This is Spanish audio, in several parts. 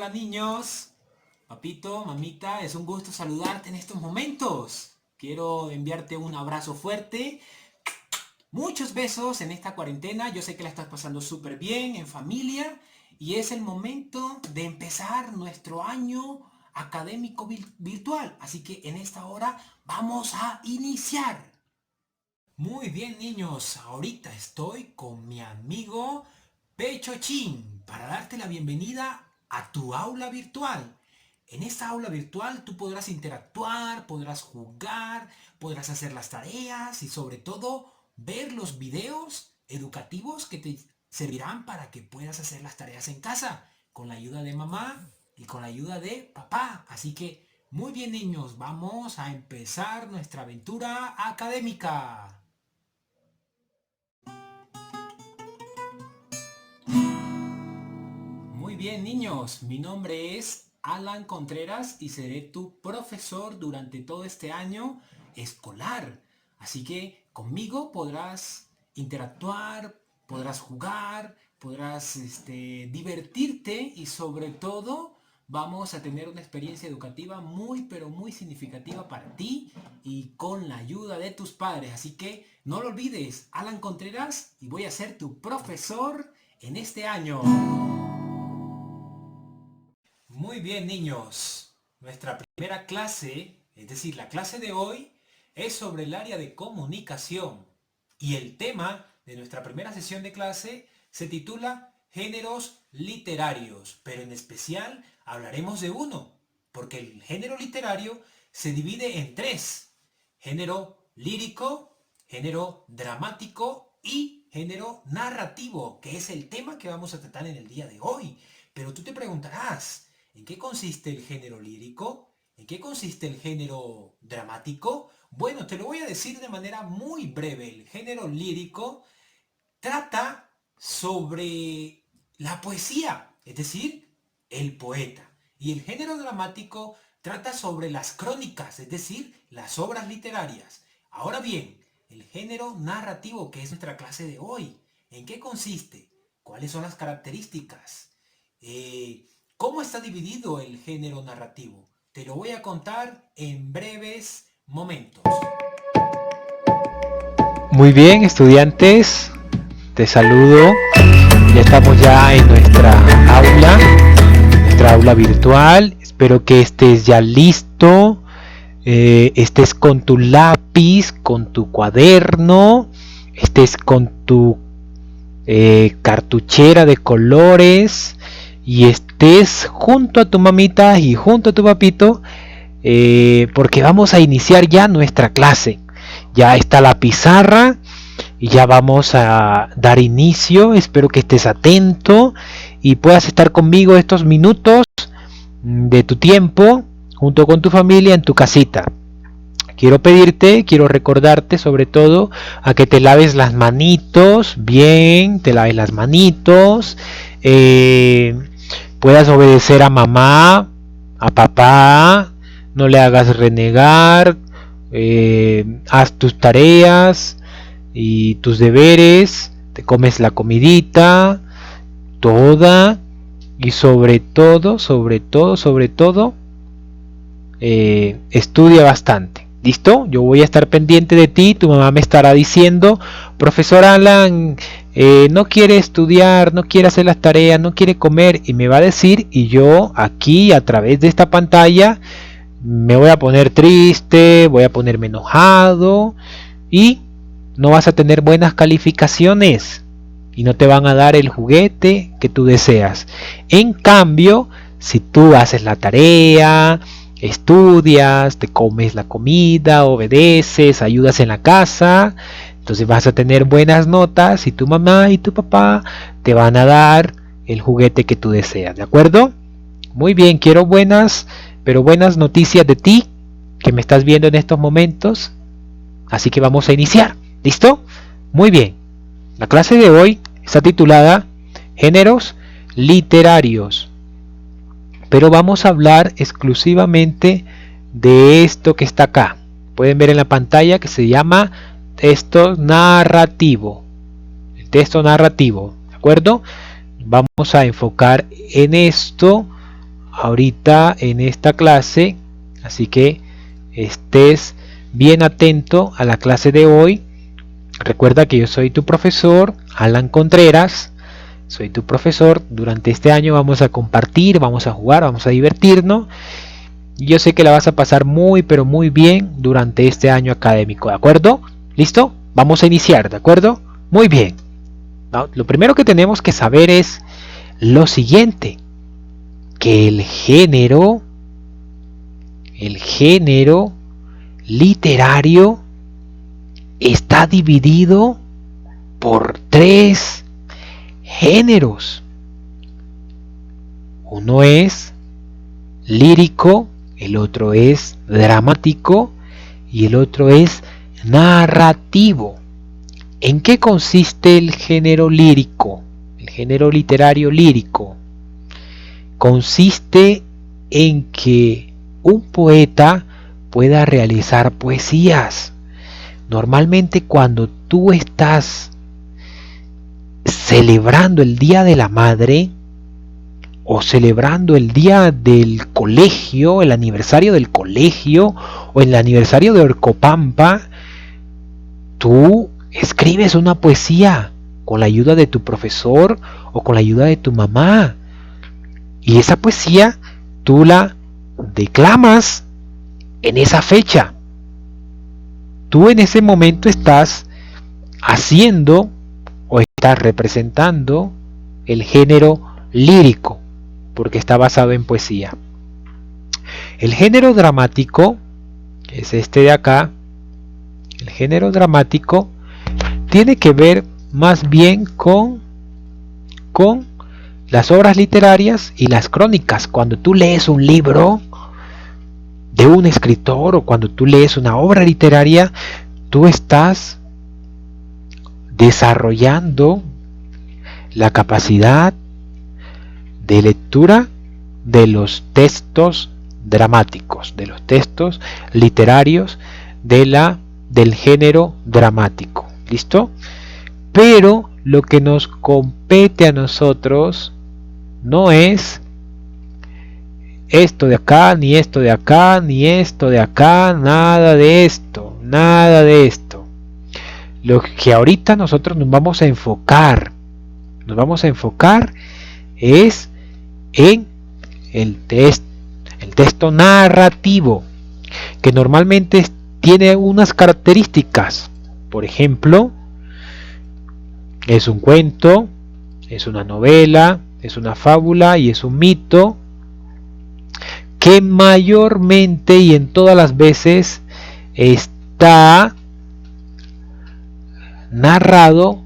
Hola niños, papito, mamita, es un gusto saludarte en estos momentos. Quiero enviarte un abrazo fuerte, muchos besos en esta cuarentena. Yo sé que la estás pasando súper bien en familia y es el momento de empezar nuestro año académico virtual. Así que en esta hora vamos a iniciar. Muy bien niños, ahorita estoy con mi amigo Pechochín para darte la bienvenida a tu aula virtual. En esta aula virtual tú podrás interactuar, podrás jugar, podrás hacer las tareas y sobre todo ver los videos educativos que te servirán para que puedas hacer las tareas en casa con la ayuda de mamá y con la ayuda de papá. Así que muy bien niños, vamos a empezar nuestra aventura académica. Muy bien, niños. Mi nombre es Alan Contreras y seré tu profesor durante todo este año escolar. Así que conmigo podrás interactuar, podrás jugar, podrás divertirte y sobre todo vamos a tener una experiencia educativa muy pero muy significativa para ti y con la ayuda de tus padres. Así que no lo olvides, Alan Contreras, y voy a ser tu profesor en este año. Muy bien, niños. Nuestra primera clase, es decir, la clase de hoy, es sobre el área de comunicación. Y el tema de nuestra primera sesión de clase se titula Géneros literarios, pero en especial hablaremos de uno, porque el género literario se divide en tres: género lírico, género dramático y género narrativo, que es el tema que vamos a tratar en el día de hoy. Pero tú te preguntarás, ¿en qué consiste el género lírico? ¿En qué consiste el género dramático? Bueno, te lo voy a decir de manera muy breve. El género lírico trata sobre la poesía, es decir, el poeta. Y el género dramático trata sobre las crónicas, es decir, las obras literarias. Ahora bien, el género narrativo, que es nuestra clase de hoy, ¿en qué consiste? ¿Cuáles son las características? ¿Cómo está dividido el género narrativo? Te lo voy a contar en breves momentos. Muy bien, estudiantes, te saludo. Ya estamos ya en nuestra aula virtual. Espero que estés ya listo, estés con tu lápiz, con tu cuaderno, estés con tu cartuchera de colores y estés junto a tu mamita y junto a tu papito, porque vamos a iniciar ya nuestra clase. Ya está la pizarra y ya vamos a dar inicio. Espero que estés atento y puedas estar conmigo estos minutos de tu tiempo junto con tu familia en tu casita. Quiero recordarte sobre todo a que te laves las manitos bien, te laves las manitos, eh, puedas obedecer a mamá, a papá, no le hagas renegar, haz tus tareas y tus deberes, te comes la comidita toda y sobre todo, estudia bastante. ¿Listo? Yo voy a estar pendiente de ti. Tu mamá me estará diciendo, profesor Alan, no quiere estudiar, no quiere hacer las tareas, no quiere comer, y me va a decir, y yo aquí a través de esta pantalla me voy a poner triste, voy a ponerme enojado y no vas a tener buenas calificaciones y no te van a dar el juguete que tú deseas. En cambio, si tú haces la tarea, estudias, te comes la comida, obedeces, ayudas en la casa, entonces vas a tener buenas notas y tu mamá y tu papá te van a dar el juguete que tú deseas, ¿de acuerdo? Muy bien, quiero buenas noticias de ti que me estás viendo en estos momentos. Así que vamos a iniciar. ¿Listo? Muy bien. La clase de hoy está titulada Géneros literarios. Pero vamos a hablar exclusivamente de esto que está acá. Pueden ver en la pantalla que se llama texto narrativo. El texto narrativo. ¿De acuerdo? Vamos a enfocar en esto ahorita en esta clase, así que estés bien atento a la clase de hoy. Recuerda que yo soy tu profesor, Alan Contreras, soy tu profesor. Durante este año vamos a compartir, vamos a jugar, vamos a divertirnos. Yo sé que la vas a pasar muy pero muy bien durante este año académico, ¿de acuerdo? ¿Listo? Vamos a iniciar, ¿de acuerdo? Muy bien. Lo primero que tenemos que saber es lo siguiente, que el género literario está dividido por 3 géneros. Uno es lírico, el otro es dramático y el otro es narrativo. ¿En qué consiste el género lírico? El género literario lírico consiste en que un poeta pueda realizar poesías. Normalmente cuando tú estás celebrando el Día de la Madre o celebrando el día del colegio, el aniversario del colegio o el aniversario de Orcopampa, tú escribes una poesía con la ayuda de tu profesor o con la ayuda de tu mamá, y esa poesía tú la declamas en esa fecha. Tú en ese momento estás haciendo o estás representando el género lírico, porque está basado en poesía. El género dramático, que es este de acá, el género dramático tiene que ver más bien con las obras literarias y las crónicas. Cuando tú lees un libro de un escritor o cuando tú lees una obra literaria, tú estás desarrollando la capacidad de lectura de los textos dramáticos, de los textos literarios del género dramático. ¿Listo? Pero lo que nos compete a nosotros no es esto de acá, ni esto de acá, ni esto de acá, nada de esto, nada de esto. Lo que ahorita nosotros nos vamos a enfocar es en el texto narrativo, que normalmente tiene unas características. Por ejemplo, es un cuento, es una novela, es una fábula y es un mito que mayormente y en todas las veces está narrado,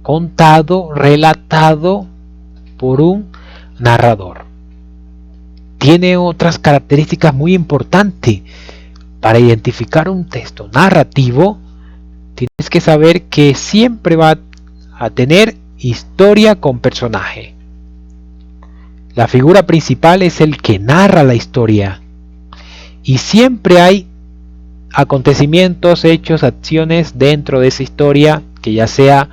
contado, relatado por un narrador. Tiene otras características muy importantes. Para identificar un texto narrativo, tienes que saber que siempre va a tener historia con personaje. La figura principal es el que narra la historia. Y siempre hay acontecimientos, hechos, acciones dentro de esa historia, que ya sea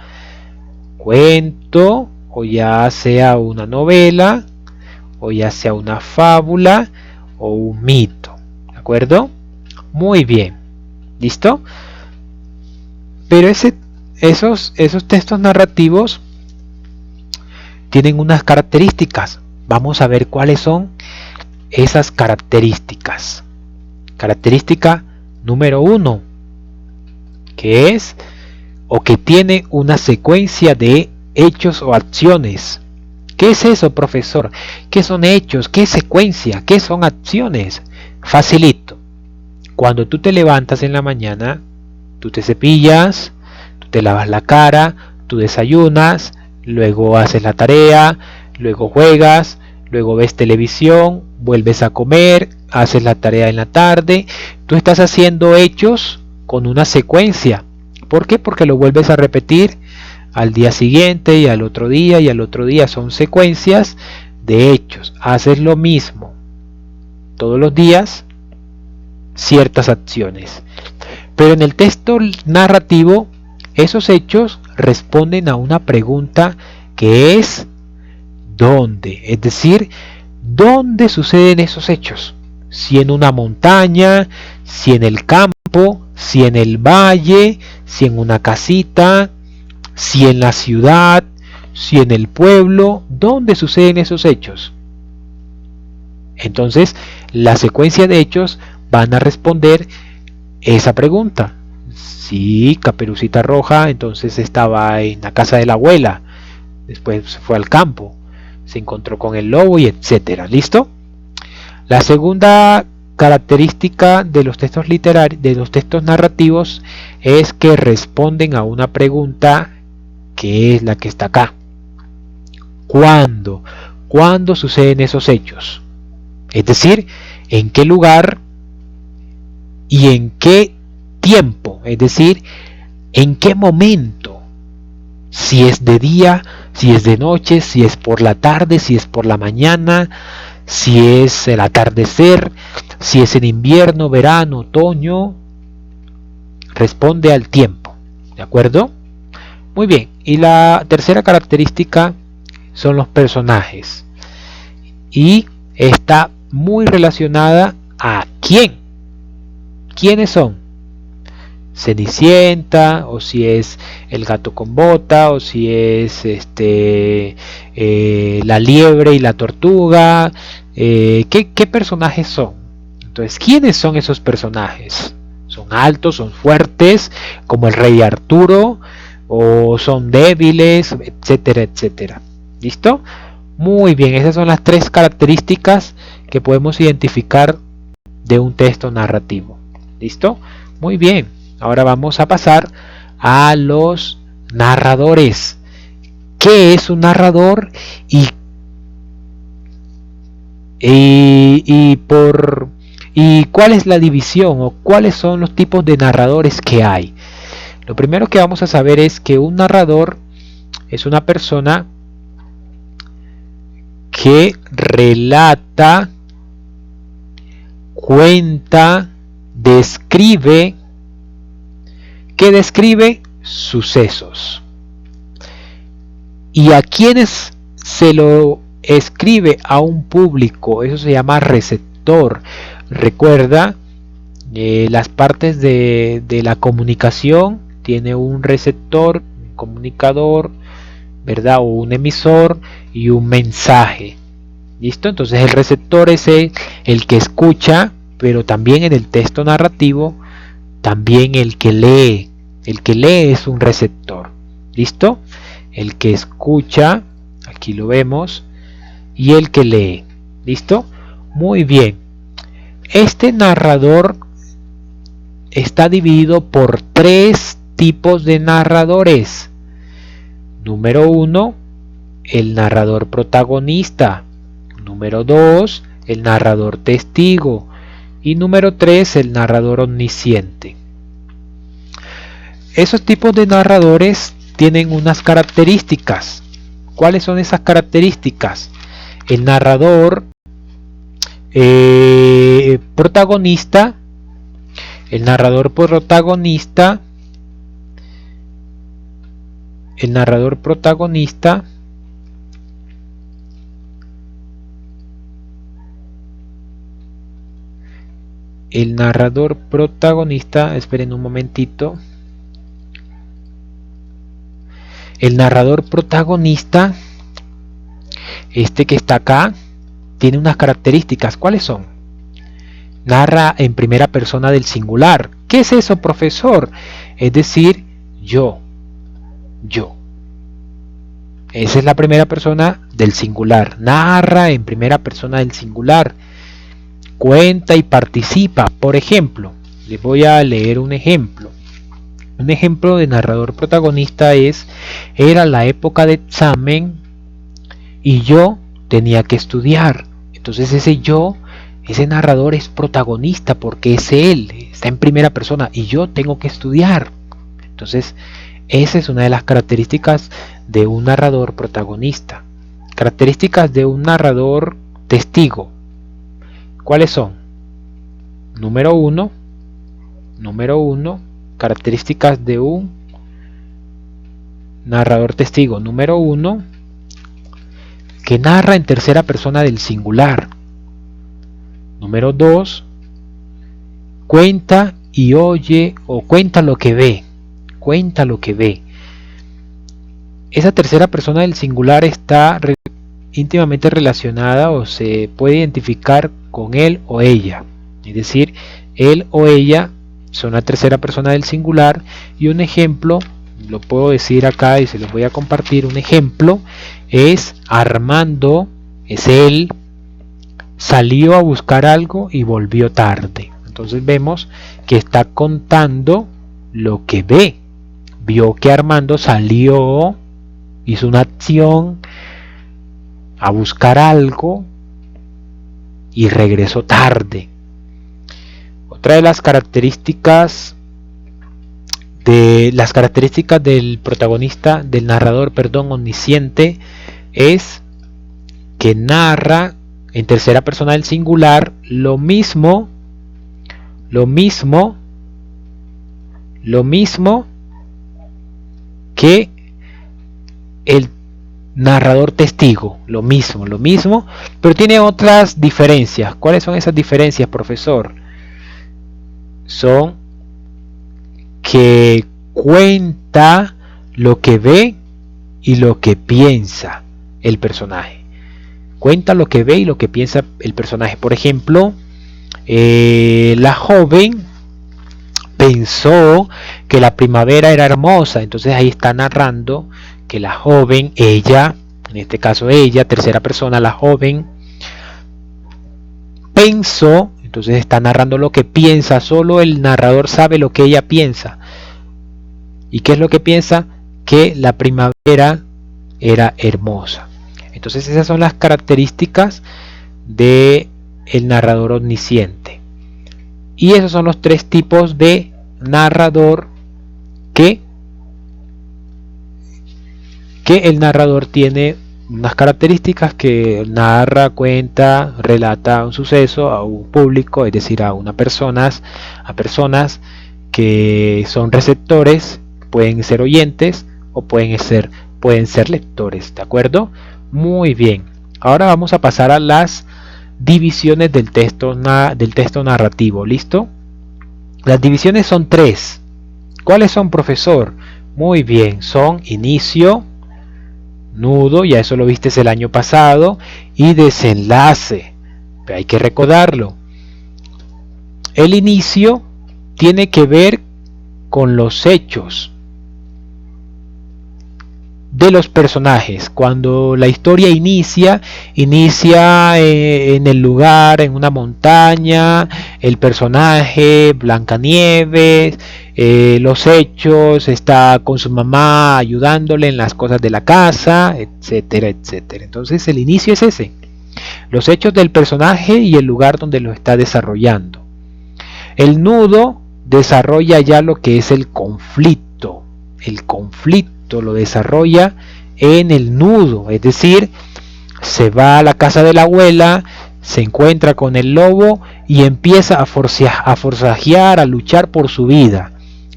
cuento, o ya sea una novela, o ya sea una fábula, o un mito. ¿De acuerdo? Muy bien. ¿Listo? Pero esos textos narrativos tienen unas características. Vamos a ver cuáles son esas características. Característica número 1, que es o que tiene una secuencia de hechos o acciones. ¿Qué es eso, profesor? ¿Qué son hechos? ¿Qué es secuencia? ¿Qué son acciones? Facilito. Cuando tú te levantas en la mañana, tú te cepillas, tú te lavas la cara, tú desayunas, luego haces la tarea, luego juegas, luego ves televisión, vuelves a comer, haces la tarea en la tarde. Tú estás haciendo hechos con una secuencia. ¿Por qué? Porque lo vuelves a repetir al día siguiente y al otro día y al otro día. Son secuencias de hechos. Haces lo mismo todos los días, ciertas acciones. Pero en el texto narrativo, esos hechos responden a una pregunta que es ¿dónde? Es decir, ¿Dónde suceden esos hechos? Si en una montaña, si en el campo, si en el valle, si en una casita, si en la ciudad, si en el pueblo, ¿dónde suceden esos hechos? Entonces, la secuencia de hechos van a responder esa pregunta. Si Caperucita Roja entonces estaba en la casa de la abuela, después se fue al campo, se encontró con el lobo y etcétera. ¿Listo? La segunda característica de los textos literarios, de los textos narrativos, es que responden a una pregunta que es la que está acá. ¿Cuándo? ¿Cuándo suceden esos hechos? Es decir, ¿en qué lugar y en qué tiempo? Es decir, ¿en qué momento? Si es de día, si es de noche, si es por la tarde, si es por la mañana, si es el atardecer, si es en invierno, verano, otoño. Responde al tiempo. ¿De acuerdo? Muy bien. Y la tercera característica son los personajes. Y está muy relacionada a quién. ¿Quiénes son? Cenicienta, o si es el gato con bota, o si es la liebre y la tortuga. ¿Qué personajes son? Entonces, ¿quiénes son esos personajes? ¿Son altos, son fuertes, como el rey Arturo, o son débiles, etcétera, etcétera? ¿Listo? Muy bien, esas son las tres características que podemos identificar de un texto narrativo. ¿Listo? Muy bien, ahora vamos a pasar a los narradores. ¿Qué es un narrador? ¿Y cuál es la división o cuáles son los tipos de narradores que hay? Lo primero que vamos a saber es que un narrador es una persona que relata, cuenta, describe sucesos. ¿Y a quienes se lo escribe? A un público. Eso se llama receptor. Recuerda, las partes de la comunicación tiene un receptor, un comunicador, ¿verdad? O un emisor y un mensaje. ¿Listo? Entonces el receptor es el que escucha, pero también en el texto narrativo, también el que lee. El que lee es un receptor. ¿Listo? El que escucha, aquí lo vemos, y el que lee. ¿Listo? Muy bien. Este narrador está dividido por tres tipos de narradores. Número 1, el narrador protagonista. Número 2, el narrador testigo. Y número 3, el narrador omnisciente. Esos tipos de narradores tienen unas características. ¿Cuáles son esas características? El narrador protagonista, el narrador protagonista esperen un momentito. El narrador protagonista, este que está acá, tiene unas características. ¿Cuáles son? Narra en primera persona del singular. ¿Qué es eso, profesor? Es decir, yo. Esa es la primera persona del singular. Narra en primera persona del singular. Cuenta y participa. Por ejemplo, les voy a leer un ejemplo. Un ejemplo de narrador protagonista era la época de examen y yo tenía que estudiar. Entonces ese narrador es protagonista porque es él, está en primera persona y yo tengo que estudiar. Entonces esa es una de las características de un narrador protagonista. Características de un narrador testigo. ¿Cuáles son? Número uno, características de un narrador testigo. Número 1, que narra en tercera persona del singular. Número 2, cuenta y oye o cuenta lo que ve. Cuenta lo que ve. Esa tercera persona del singular está íntimamente relacionada o se puede identificar con él o ella. Es decir, él o ella son la tercera persona del singular, y un ejemplo, lo puedo decir acá y se los voy a compartir. Un ejemplo es Armando, es él, salió a buscar algo y volvió tarde. Entonces vemos que está contando lo que ve. Vio que Armando salió, hizo una acción a buscar algo y regresó tarde. Otra de las características del protagonista, del narrador, omnisciente, es que narra en tercera persona del singular lo mismo que el narrador testigo, lo mismo, pero tiene otras diferencias. ¿Cuáles son esas diferencias, profesor? Son que cuenta lo que ve y lo que piensa el personaje. Cuenta lo que ve y lo que piensa el personaje. Por ejemplo, la joven pensó que la primavera era hermosa, entonces ahí está narrando que la joven, ella, en este caso ella, tercera persona, la joven pensó, entonces está narrando lo que piensa, solo el narrador sabe lo que ella piensa. ¿Y qué es lo que piensa? Que la primavera era hermosa. Entonces esas son las características de el narrador omnisciente. Y esos son los tres tipos de narrador que el narrador tiene unas características: que narra, cuenta, relata un suceso a un público, es decir, a personas que son receptores, pueden ser oyentes o pueden ser lectores, ¿de acuerdo? Muy bien. Ahora vamos a pasar a las divisiones del texto narrativo. ¿Listo? Las divisiones son tres. ¿Cuáles son, profesor? Muy bien, son inicio, nudo, ya eso lo viste el año pasado, y desenlace. Pero hay que recordarlo. El inicio tiene que ver con los hechos de los personajes. Cuando la historia inicia en el lugar, en una montaña, el personaje Blancanieves, los hechos, está con su mamá ayudándole en las cosas de la casa, etcétera, etcétera. Entonces el inicio es ese, los hechos del personaje y el lugar donde lo está desarrollando. El nudo desarrolla ya lo que es el conflicto. El conflicto lo desarrolla en el nudo, es decir, se va a la casa de la abuela, se encuentra con el lobo y empieza a forcejear, a luchar por su vida.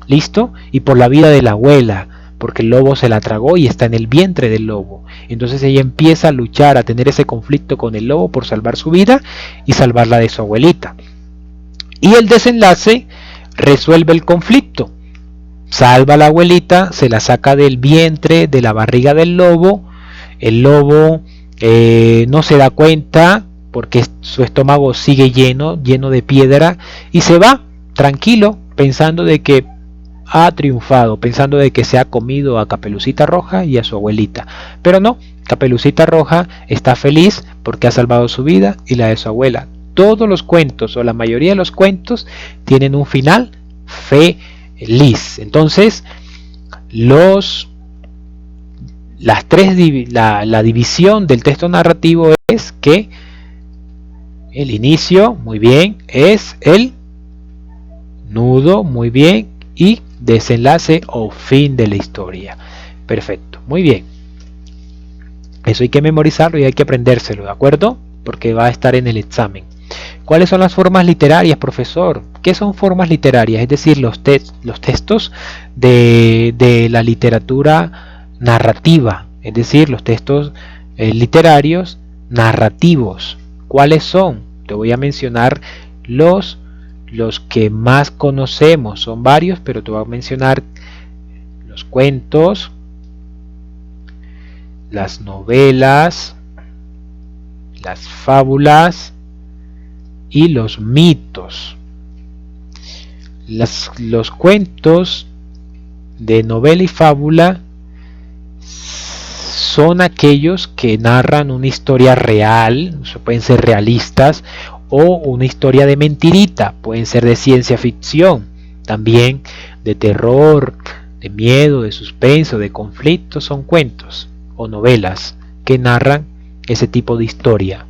¿Listo? Y por la vida de la abuela, porque el lobo se la tragó y está en el vientre del lobo. Entonces ella empieza a luchar, a tener ese conflicto con el lobo por salvar su vida y salvarla de su abuelita. Y el desenlace resuelve el conflicto. Salva a la abuelita, se la saca del vientre, de la barriga del lobo. El lobo no se da cuenta porque su estómago sigue lleno de piedra, y se va tranquilo, pensando de que ha triunfado, pensando de que se ha comido a Caperucita Roja y a su abuelita. Pero no, Caperucita Roja está feliz porque ha salvado su vida y la de su abuela. Todos los cuentos, o la mayoría de los cuentos, tienen un final feliz. Entonces, la división del texto narrativo es que el inicio, muy bien, es el nudo, muy bien, y desenlace o fin de la historia. Perfecto, muy bien. Eso hay que memorizarlo y hay que aprendérselo, ¿de acuerdo? Porque va a estar en el examen. ¿Cuáles son las formas literarias, profesor? ¿Qué son formas literarias? Es decir, los textos de la literatura narrativa, es decir, los textos literarios narrativos. ¿Cuáles son? Te voy a mencionar los que más conocemos. Son varios, pero te voy a mencionar los cuentos, las novelas, las fábulas y los mitos. Los cuentos de novela y fábula son aquellos que narran una historia real, pueden ser realistas, o una historia de mentirita, pueden ser de ciencia ficción, también de terror, de miedo, de suspenso, de conflicto. Son cuentos o novelas que narran ese tipo de historia.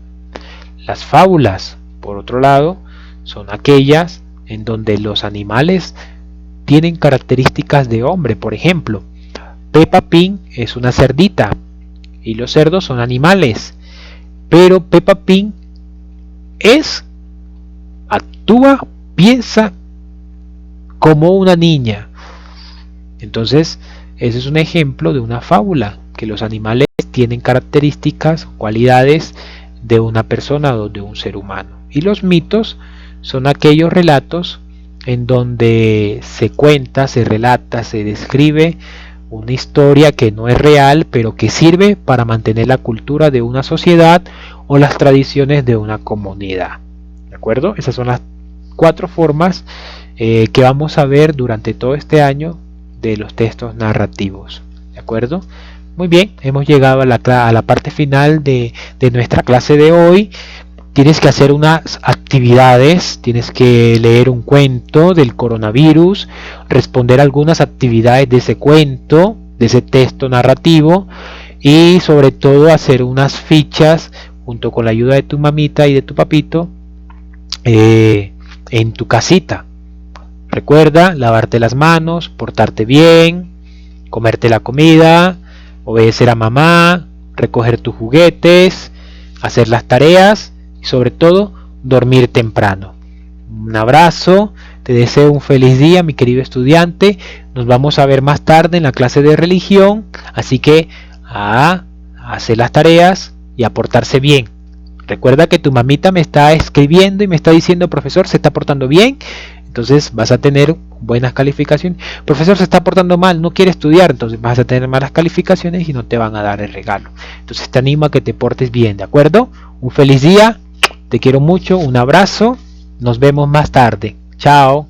Las fábulas, por otro lado, son aquellas en donde los animales tienen características de hombre. Por ejemplo, Peppa Pig es una cerdita y los cerdos son animales, pero Peppa Pig actúa, piensa como una niña. Entonces, ese es un ejemplo de una fábula, que los animales tienen características, cualidades de una persona o de un ser humano. Y los mitos son aquellos relatos en donde se cuenta, se relata, se describe una historia que no es real, pero que sirve para mantener la cultura de una sociedad o las tradiciones de una comunidad. ¿De acuerdo? Esas son las 4 formas que vamos a ver durante todo este año de los textos narrativos. ¿De acuerdo? Muy bien, hemos llegado a la parte final de nuestra clase de hoy. Tienes que hacer unas actividades, tienes que leer un cuento del coronavirus, responder algunas actividades de ese cuento, de ese texto narrativo, y sobre todo hacer unas fichas junto con la ayuda de tu mamita y de tu papito en tu casita. Recuerda lavarte las manos, portarte bien, comerte la comida, obedecer a mamá, recoger tus juguetes, hacer las tareas y sobre todo dormir temprano. Un abrazo, te deseo un feliz día, mi querido estudiante. Nos vamos a ver más tarde en la clase de religión, así que a hacer las tareas y a portarse bien. Recuerda que tu mamita me está escribiendo y me está diciendo: profesor, se está portando bien. Entonces vas a tener buenas calificaciones. Profesor, se está portando mal, no quiere estudiar, entonces vas a tener malas calificaciones y no te van a dar el regalo. Entonces te animo a que te portes bien, ¿de acuerdo? Un feliz día, te quiero mucho, un abrazo, nos vemos más tarde. Chao.